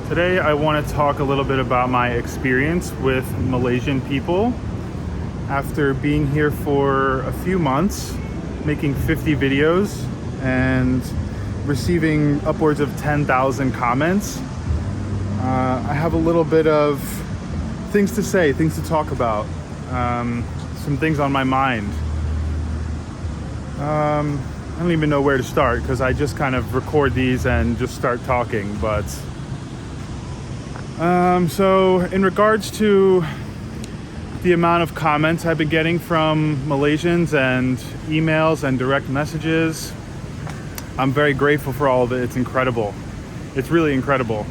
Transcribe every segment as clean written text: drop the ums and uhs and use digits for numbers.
Today I want to talk a little bit about my experience with Malaysian people after being here for a few months, making 50 videos and receiving upwards of 10,000 comments. I have a little bit of things to say, things to talk about, some things on my mind. I don't even know where to start because I just kind of record these and just start talking, but so in regards to the amount of comments I've been getting from Malaysians and emails and direct messages, I'm very grateful for all of it. It's incredible. It's really incredible.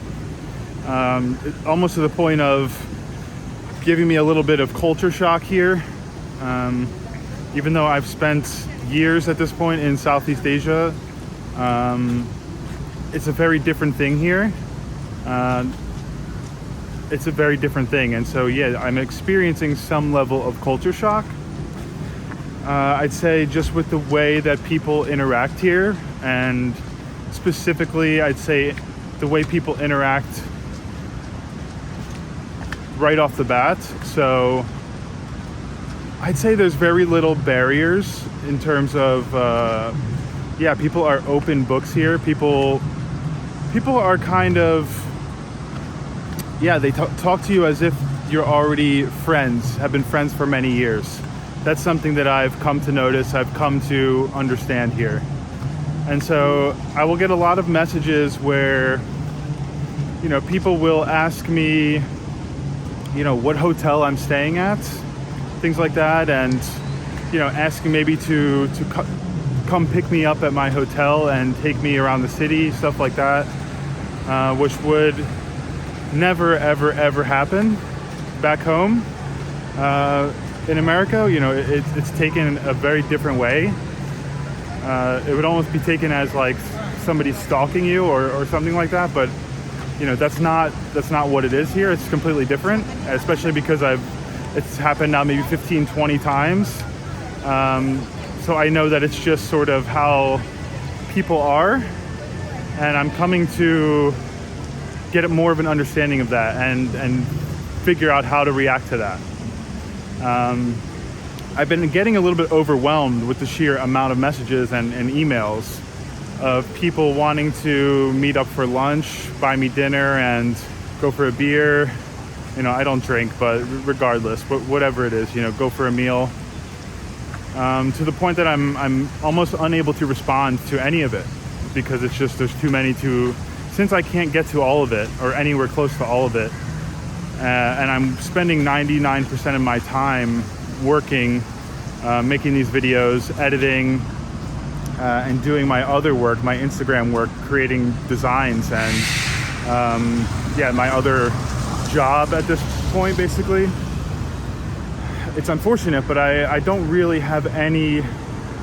Almost to the point of giving me a little bit of culture shock here. Even though I've spent years at this point in Southeast Asia, it's a very different thing here. It's a very different thing, and so yeah, I'm experiencing some level of culture shock. I'd say just with the way that people interact here, and specifically I'd say the way people interact right off the bat. So I'd say there's very little barriers in terms of people are open books here. People are kind of, they talk to you as if you're already friends, have been friends for many years. That's something that I've come to notice, I've come to understand here. And so I will get a lot of messages where, people will ask me, what hotel I'm staying at, things like that, and, asking maybe to come pick me up at my hotel and take me around the city, stuff like that, which would never ever happen back home in America. It's taken a very different way. It would almost be taken as like somebody stalking you or something like that, but that's not what it is here. It's completely different, especially because it's happened now maybe 15-20 times, so I know that it's just sort of how people are, and I'm coming to get more of an understanding of that and figure out how to react to that. I've been getting a little bit overwhelmed with the sheer amount of messages and emails of people wanting to meet up for lunch, buy me dinner, and go for a beer. I don't drink, but regardless, but whatever it is, go for a meal. To the point that I'm almost unable to respond to any of it because it's just there's too many since I can't get to all of it or anywhere close to all of it, and I'm spending 99% of my time working, making these videos, editing, and doing my other work, my Instagram work, creating designs, and my other job at this point, basically. It's unfortunate, but I don't really have any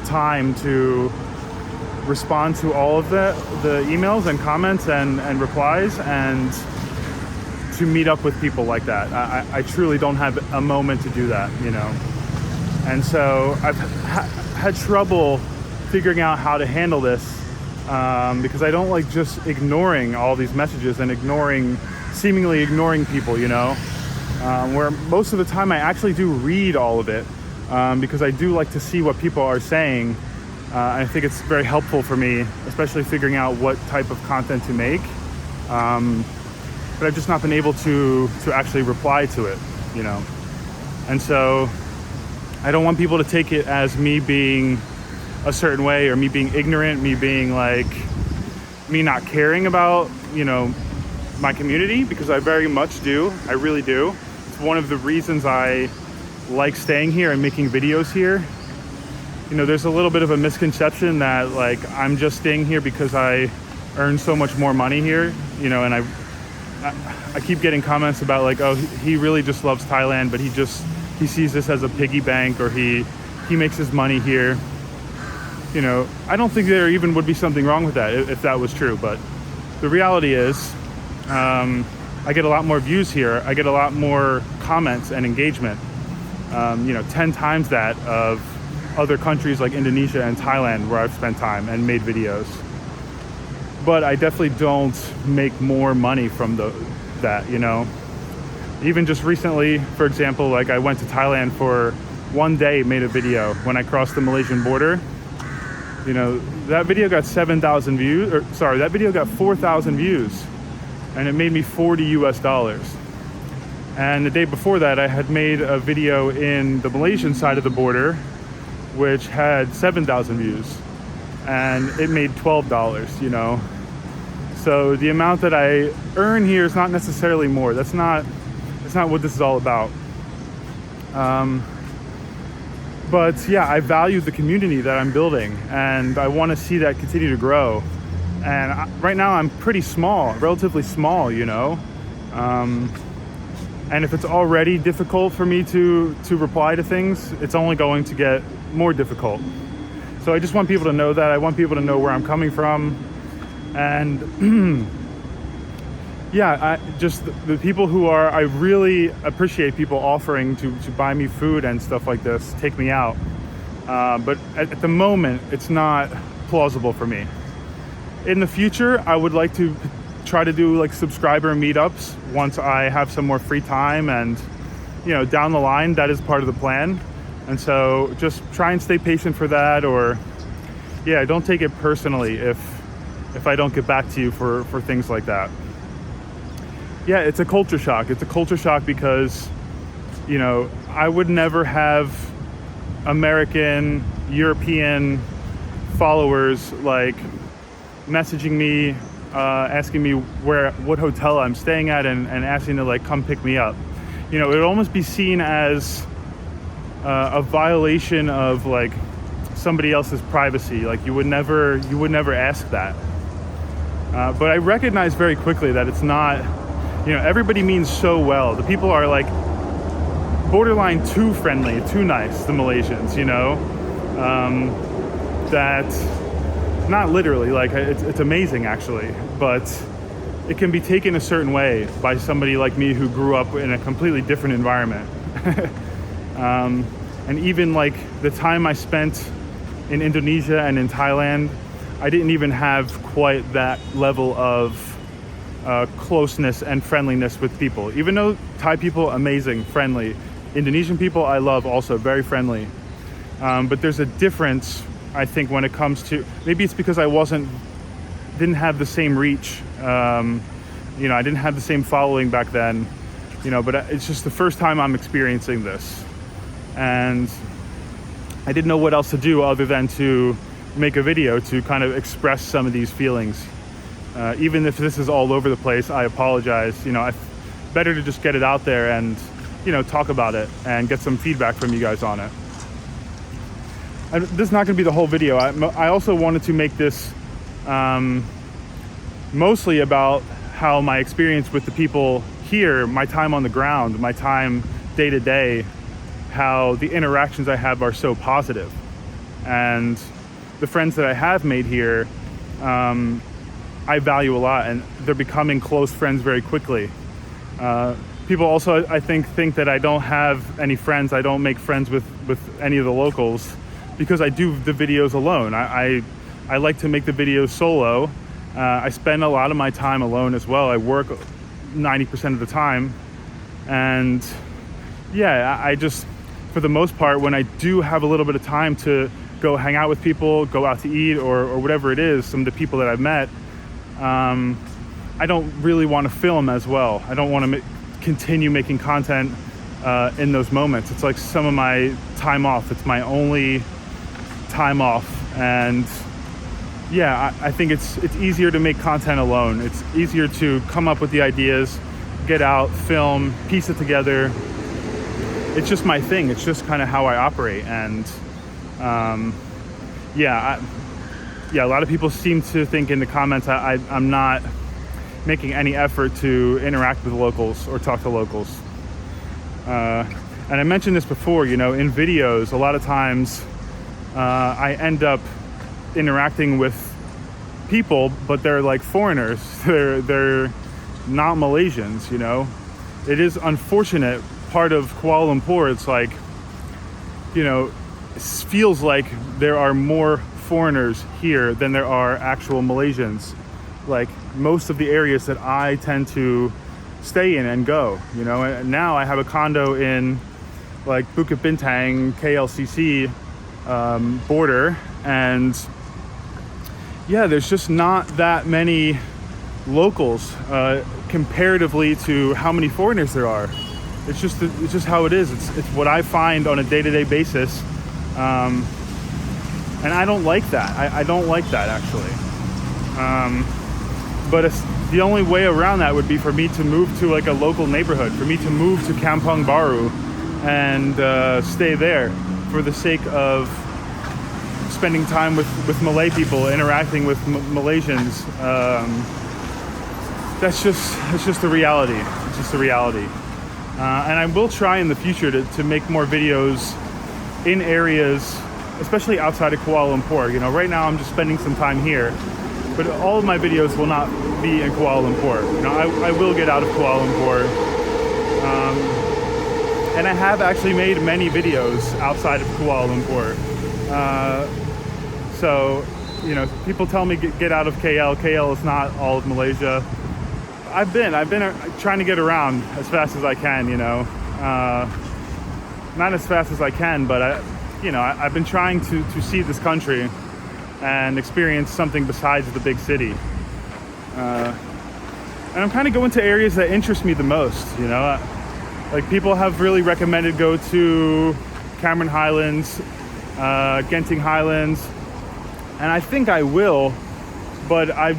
time to respond to all of the emails and comments and replies, and to meet up with people like that. I truly don't have a moment to do that, and so I've had trouble figuring out how to handle this, because I don't like just ignoring all these messages and seemingly ignoring people, where most of the time I actually do read all of it, because I do like to see what people are saying. I think it's very helpful for me, especially figuring out what type of content to make. But I've just not been able to actually reply to it, And so I don't want people to take it as me being a certain way, or me being ignorant, me being like, me not caring about, my community, because I very much do. I really do. It's one of the reasons I like staying here and making videos here. There's a little bit of a misconception that like I'm just staying here because I earn so much more money here, and I keep getting comments about like, oh, he really just loves Thailand, but he sees this as a piggy bank, or he makes his money here. I don't think there even would be something wrong with that if that was true, but the reality is I get a lot more views here. I get a lot more comments and engagement, 10 times that of other countries like Indonesia and Thailand, where I've spent time and made videos. but I definitely don't make more money from that, you know. Even just recently, for example, like I went to Thailand for one day, made a video when I crossed the Malaysian border. You know, that video got 7,000 views, or sorry, that video got 4,000 views, and it made me $40 US. And the day before that, I had made a video in the Malaysian side of the border, which had 7,000 views, and it made $12, you know. So the amount that I earn here is not necessarily more. That's not what this is all about. But yeah, I value the community that I'm building, and I want to see that continue to grow. And right now I'm pretty small, relatively small, you know. And if it's already difficult for me to reply to things, it's only going to get more difficult. So I just want people to know that. I want people to know where I'm coming from. And yeah, the people who are, I really appreciate people offering to buy me food and stuff like this, take me out. But at the moment, it's not plausible for me. In the future, I would like to try to do like subscriber meetups once I have some more free time, and you know, down the line, that is part of the plan. And so just try and stay patient for that, or yeah, don't take it personally if I don't get back to you for things like that. Yeah, it's a culture shock. It's a culture shock because, you know, I would never have American, European followers like messaging me, asking me what hotel I'm staying at, and asking to like come pick me up. You know, it would almost be seen as a violation of like somebody else's privacy. Like you would never ask that. But I recognize very quickly that it's not. You know, everybody means so well. The people are like borderline too friendly, too nice, the Malaysians, you know. That, not literally, like it's amazing actually, but it can be taken a certain way by somebody like me who grew up in a completely different environment. And even like the time I spent in Indonesia and in Thailand, I didn't even have quite that level of closeness and friendliness with people. Even though Thai people, amazing, friendly. Indonesian people, I love, also very friendly. But there's a difference, I think, when it comes to, maybe it's because I didn't have the same reach. You know, I didn't have the same following back then, you know, but it's just the first time I'm experiencing this. And I didn't know what else to do other than to make a video to kind of express some of these feelings. Even if this is all over the place, I apologize. You know, better to just get it out there and, you know, talk about it and get some feedback from you guys on it. And this is not going to be the whole video. I also wanted to make this mostly about how my experience with the people here, my time on the ground, my time day to day, how the interactions I have are so positive. And the friends that I have made here, I value a lot, and they're becoming close friends very quickly. People also, I think that I don't have any friends. I don't make friends with any of the locals because I do the videos alone. I like to make the videos solo. I spend a lot of my time alone as well. I work 90% of the time. And yeah, I just, for the most part, when I do have a little bit of time to go hang out with people, go out to eat, or whatever it is, some of the people that I've met, I don't really want to film as well. I don't want to continue making content in those moments. It's like some of my time off. It's my only time off. And yeah, I think it's easier to make content alone. It's easier to come up with the ideas, get out, film, piece it together. It's just my thing. It's just kind of how I operate. And yeah, a lot of people seem to think in the comments I'm not making any effort to interact with locals or talk to locals. And I mentioned this before, you know, in videos, a lot of times I end up interacting with people, but they're like foreigners. They're not Malaysians, you know. It is unfortunate. Part of Kuala Lumpur, it's like, you know, it feels like there are more foreigners here than there are actual Malaysians. like most of the areas that I tend to stay in and go, you know. And now I have a condo in like Bukit Bintang, KLCC border, and yeah, there's just not that many locals comparatively to how many foreigners there are. It's just how it is. It's what I find on a day-to-day basis, and I don't like that. I don't like that, actually. But it's, the only way around that would be for me to move to like a local neighborhood, for me to move to Kampung Baru and stay there for the sake of spending time with Malay people, interacting with Malaysians. That's just the reality. It's just the reality. And I will try in the future to make more videos in areas, especially outside of Kuala Lumpur. You know, right now I'm just spending some time here, but all of my videos will not be in Kuala Lumpur. You know, I will get out of Kuala Lumpur. And I have actually made many videos outside of Kuala Lumpur. So, you know, people tell me get out of KL. KL is not all of Malaysia. I've been trying to get around as fast as I can, you know. Not as fast as I can, but I've been trying to see this country and experience something besides the big city. And I'm kind of going to areas that interest me the most, you know. Like people have really recommended go to Cameron Highlands, Genting Highlands, and I think I will. But I've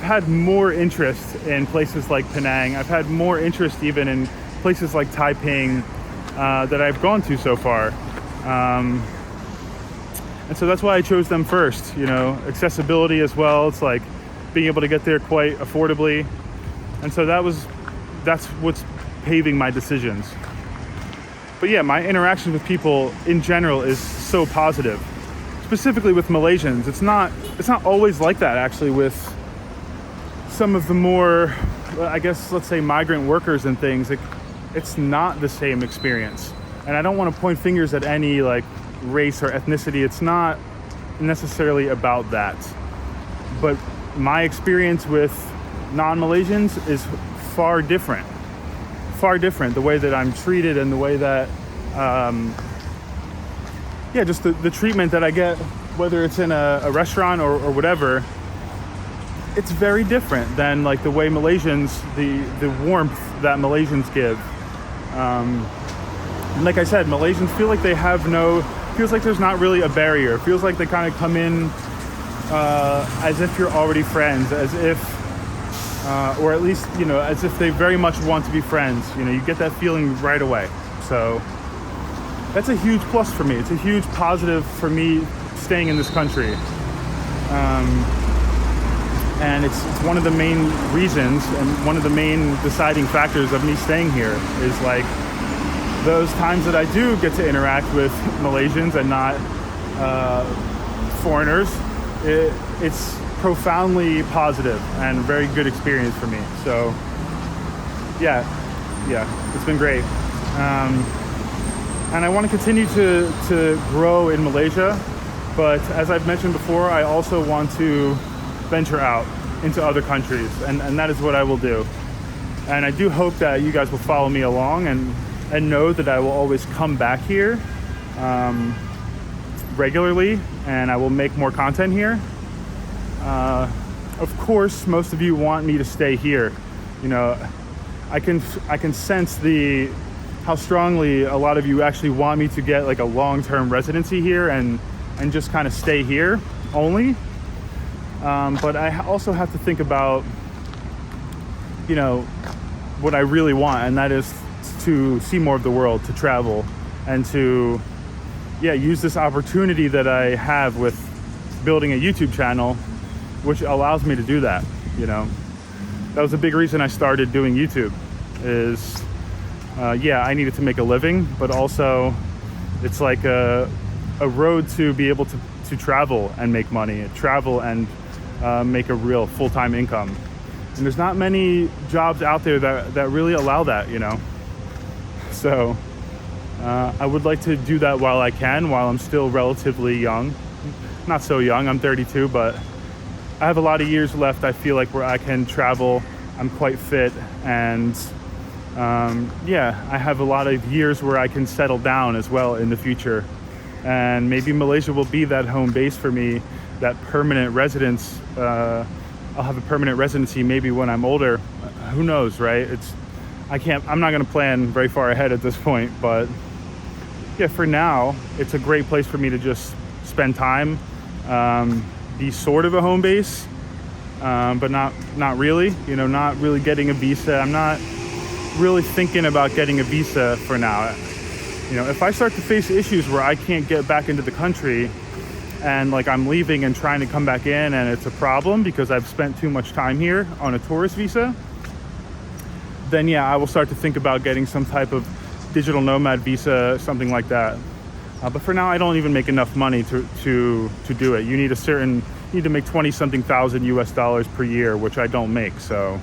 had more interest in places like Penang. I've had more interest even in places like Taiping that I've gone to so far. And so that's why I chose them first, you know, accessibility as well. It's like being able to get there quite affordably. And so that's what's paving my decisions. But yeah, my interaction with people in general is so positive. Specifically with Malaysians, it's not always like that actually with some of the more, I guess, let's say migrant workers and things. It's not the same experience. And I don't want to point fingers at any like race or ethnicity. It's not necessarily about that. But my experience with non-Malaysians is far different. The way that I'm treated and the way that just the treatment that I get, whether it's in a restaurant or whatever, it's very different than like the way Malaysians, the warmth that Malaysians give. Like I said, Malaysians feel like they have feels like there's not really a barrier. It feels like they kind of come in as if you're already friends, as if, or at least, you know, as if they very much want to be friends. You know, you get that feeling right away. So that's a huge plus for me. It's a huge positive for me staying in this country. And it's one of the main reasons and one of the main deciding factors of me staying here is like those times that I do get to interact with Malaysians and not foreigners. It's profoundly positive and very good experience for me. So yeah, it's been great. And I want to continue to grow in Malaysia, but as I've mentioned before, I also want to venture out into other countries, and that is what I will do. And I do hope that you guys will follow me along and know that I will always come back here regularly, and I will make more content here. Of course, most of you want me to stay here. You know, I can sense how strongly a lot of you actually want me to get like a long-term residency here and just kind of stay here only. But I also have to think about, you know, what I really want, and that is to see more of the world, to travel, and to, use this opportunity that I have with building a YouTube channel, which allows me to do that, you know. That was a big reason I started doing YouTube, is, I needed to make a living, but also it's like a road to be able to travel and make money, travel and make a real full-time income. And there's not many jobs out there that really allow that, you know. So I would like to do that while I can, while I'm still relatively young. Not so young, I'm 32, but I have a lot of years left, I feel like, where I can travel. I'm quite fit, and yeah, I have a lot of years where I can settle down as well in the future. And maybe Malaysia will be that home base for me, that permanent residence. I'll have a permanent residency maybe when I'm older. Who knows, right? I'm not gonna plan very far ahead at this point, but yeah, for now, it's a great place for me to just spend time, be sort of a home base, but not really, not really getting a visa. I'm not really thinking about getting a visa for now. If I start to face issues where I can't get back into the country, and like I'm leaving and trying to come back in, and it's a problem because I've spent too much time here on a tourist visa, then yeah, I will start to think about getting some type of digital nomad visa, something like that. But for now, I don't even make enough money to do it. You need to make 20-something thousand US dollars per year, which I don't make, so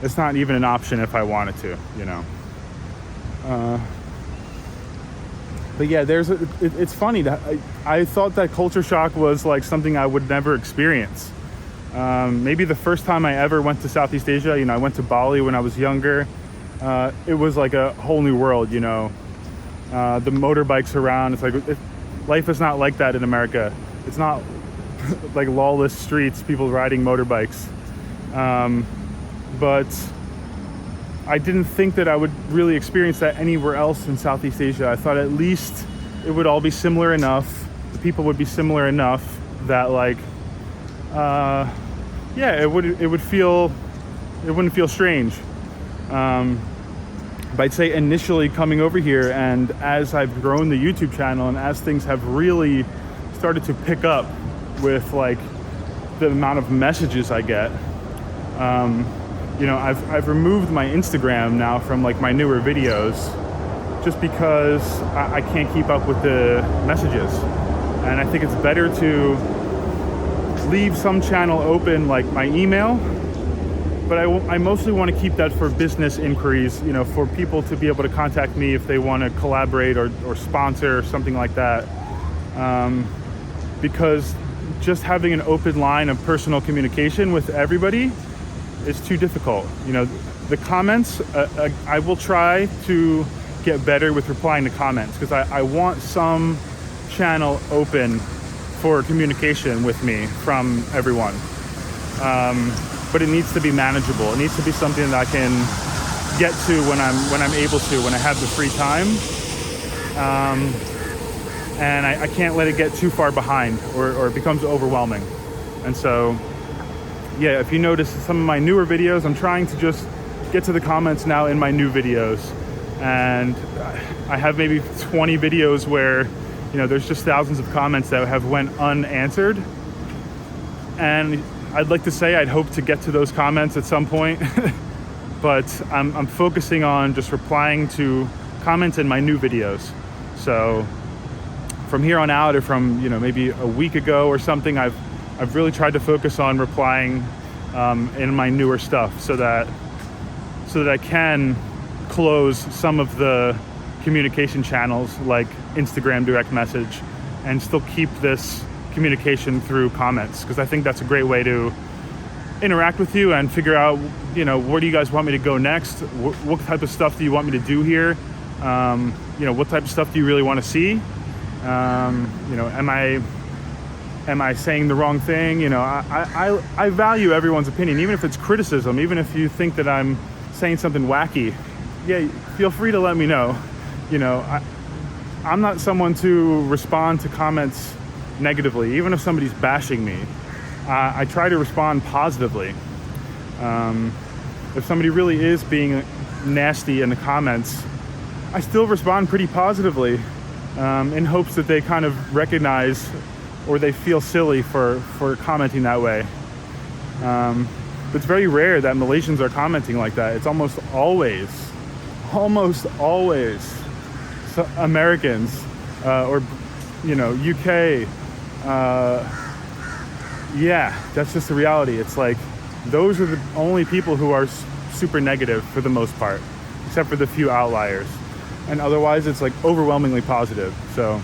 it's not even an option if I wanted to, But yeah, it's funny that I thought that culture shock was like something I would never experience. Maybe the first time I ever went to Southeast Asia, I went to Bali when I was younger. It was like a whole new world, the motorbikes around. It's like life is not like that in America. It's not like lawless streets, people riding motorbikes. But I didn't think that I would really experience that anywhere else in Southeast Asia. I thought at least it would all be similar enough. The people would be similar enough that yeah, it wouldn't feel strange. But I'd say initially coming over here, and as I've grown the YouTube channel and as things have really started to pick up with like the amount of messages I get, I've removed my Instagram now from like my newer videos just because I can't keep up with the messages. And I think it's better to leave some channel open, like my email, but I mostly want to keep that for business inquiries, for people to be able to contact me if they want to collaborate or sponsor or something like that. Because just having an open line of personal communication with everybody is too difficult. The comments, I will try to get better with replying to comments, because I want some channel open for communication with me from everyone. But it needs to be manageable. It needs to be something that I can get to when I'm able to, when I have the free time. And I can't let it get too far behind or it becomes overwhelming. And so, yeah, if you notice some of my newer videos, I'm trying to just get to the comments now in my new videos. And I have maybe 20 videos where, there's just thousands of comments that have went unanswered. And I'd like to say I'd hope to get to those comments at some point, but I'm focusing on just replying to comments in my new videos. So from here on out, or from maybe a week ago or something, I've really tried to focus on replying in my newer stuff, so that I can close some of the communication channels like Instagram direct message and still keep this communication through comments, because I think that's a great way to interact with you and figure out, where do you guys want me to go next? What type of stuff do you want me to do here? What type of stuff do you really want to see? Am I saying the wrong thing? I value everyone's opinion, even if it's criticism, even if you think that I'm saying something wacky. Yeah, feel free to let me know. I'm not someone to respond to comments negatively, even if somebody's bashing me. I try to respond positively. If somebody really is being nasty in the comments, I still respond pretty positively, in hopes that they kind of recognize, or they feel silly for commenting that way. It's very rare that Malaysians are commenting like that. It's almost always Americans, or UK. Yeah, that's just the reality. It's like those are the only people who are super negative for the most part, except for the few outliers. And otherwise, it's like overwhelmingly positive. So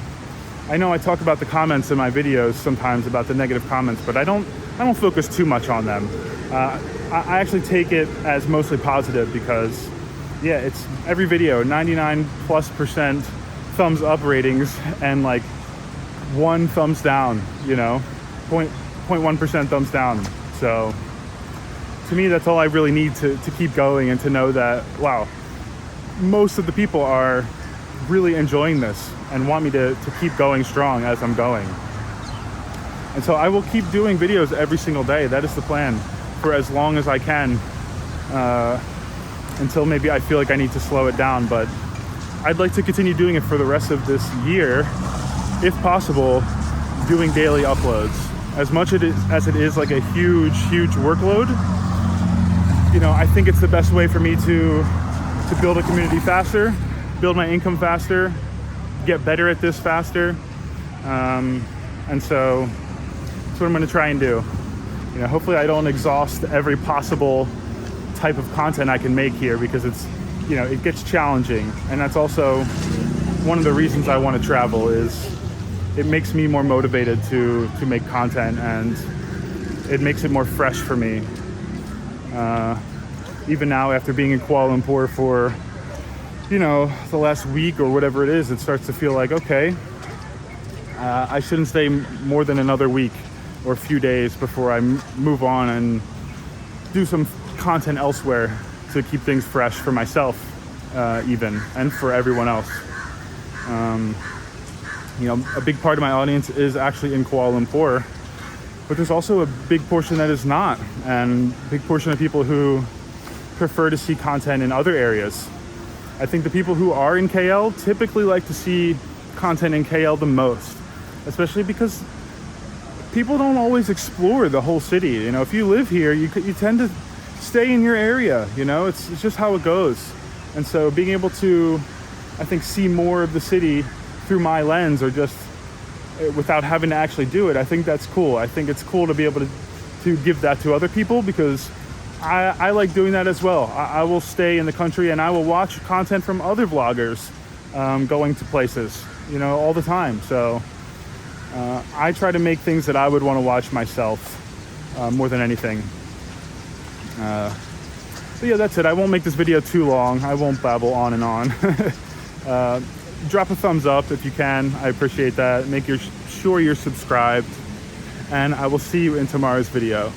I know I talk about the comments in my videos sometimes, about the negative comments, but I don't I don't focus too much on them. I actually take it as mostly positive because, yeah, it's every video, 99+% thumbs up ratings and like 1 thumbs down, you know, 0.1% thumbs down. So to me, that's all I really need to keep going and to know that, wow, most of the people are really enjoying this and want me to keep going strong as I'm going. And so I will keep doing videos every single day. That is the plan for as long as I can, until maybe I feel like I need to slow it down. But I'd like to continue doing it for the rest of this year, if possible, doing daily uploads. As much as it is like a huge workload, you know, I think it's the best way for me to build a community faster, build my income faster, get better at this faster. And so that's what I'm going to try and do. You know, hopefully I don't exhaust every possible type of content I can make here, because it's, you know, it gets challenging. And that's also one of the reasons I want to travel, is it makes me more motivated to make content, and it makes it more fresh for me. Even now, after being in Kuala Lumpur for, you know, the last week or whatever it is, it starts to feel like, okay, I shouldn't stay more than another week or a few days before I move on and do some content elsewhere to keep things fresh for myself, even, and for everyone else. You know, a big part of my audience is actually in Kuala Lumpur, but there's also a big portion that is not, and a big portion of people who prefer to see content in other areas. I think the people who are in KL typically like to see content in KL the most, especially because people don't always explore the whole city. You know, if you live here, you tend to stay in your area, you know, it's just how it goes. And so being able to, I think, see more of the city through my lens, or just without having to actually do it, I think that's cool. I think it's cool to be able to give that to other people, because I like doing that as well. I will stay in the country and I will watch content from other vloggers going to places, you know, all the time. So I try to make things that I would want to watch myself more than anything. But yeah, that's it. I won't make this video too long. I won't babble on and on. Drop a thumbs up if you can. I appreciate that. Make sure you're subscribed, and I will see you in tomorrow's video.